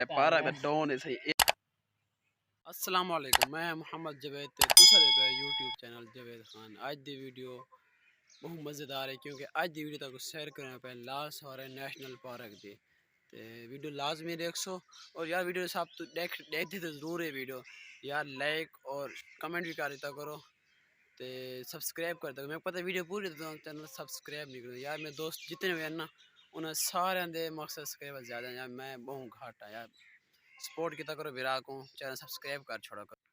पारा का डॉन है सही। अस्सलाम वालेकुम, मैं मोहम्मद जवेद ते तुसा दे पे यूट्यूब चैनल जवेद खान। आज दी वीडियो बहुत मज़ेदार है क्योंकि आज दी वीडियो तक सैर करने पे लाल सवारे नेशनल पार्क दी ते वीडियो लाजमी देखो। और यार वीडियो सब तो देखते तो ज़रूर है वीडियो यार, लाइक और कमेंट भी कर दिया करो ते सब्सक्राइब कर दो। मैं पता वीडियो पूरी तो चैनल सब्सक्राइब नहीं करो यार। मेरे दोस्त जितने भी हैं ना उन्हें सारे दे मकसद सब्सक्राइबर ज़्यादा हैं यार, मैं बहुत घाटा यार। सपोर्ट किया करो विरा को, चैनल सब्सक्राइब कर छोड़ा करो।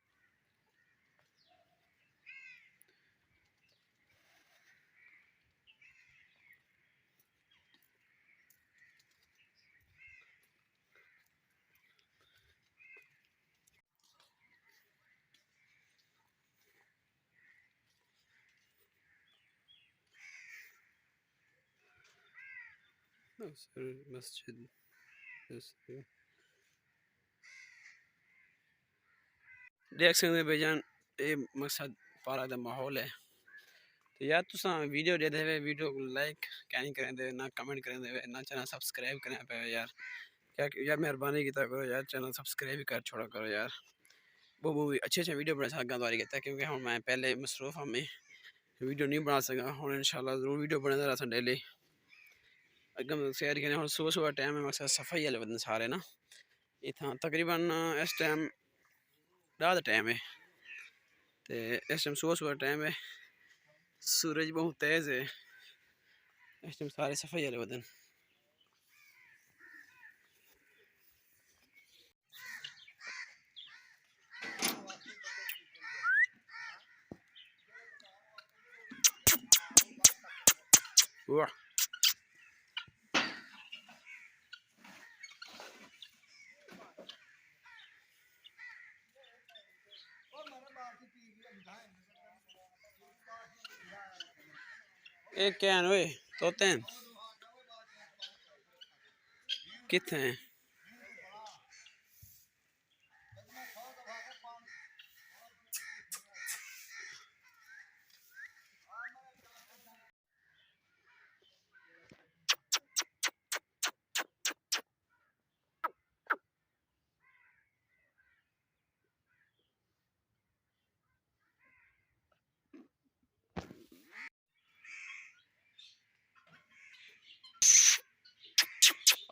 मस्जिद देख सकते भाईजान, ये मकसद पारा का माहौल है। तो यार तुसा वीडियो दे दे वीडियो को लाइक क्या नहीं करें दे, ना कमेंट करें दे, ना चैनल सब्सक्राइब करें पे यार। क्या यार मेहरबानी की करो यार, चैनल सब्सक्राइब भी कर छोड़ा करो यार। वो भी अच्छे अच्छे वीडियो बना सका द्वारी कहता है क्योंकि हम मैं पहले मसरूफ हमें वीडियो नहीं बना सका। हम इंशाल्लाह ज़रूर वीडियो बनाते रहा डेली एकदम सैर के। हम सुबह सुबह टाइम है मकसद सफाई वाले बंदे सारे ना इतना तकरीबन इस टाइम रात टाइम है तो इस टाइम सुबह सुबह टाइम है, सूरज बहुत तेज़ है इस टाइम, सारे सफाई वाले बदन। वाह एक क्या है तोते हैं कितने हैं?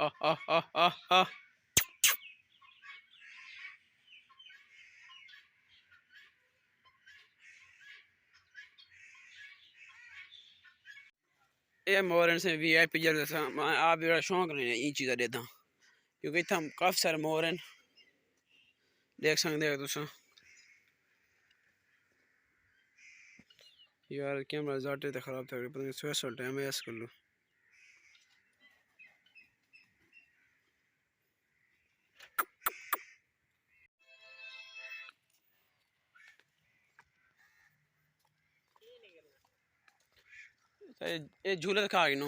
आह आह आह आह आह। ये मोर से VIP जैसा आप भी बड़ा शौक नहीं है ये चीज़ा देता क्योंकि इतना काफ़ी सारे मोर हैं देख सकते हो तुम यार। कैमरा ज़्यादा तो ख़राब था, पता नहीं सुबह टाइम है कर लो। ये झूले खा गई नो।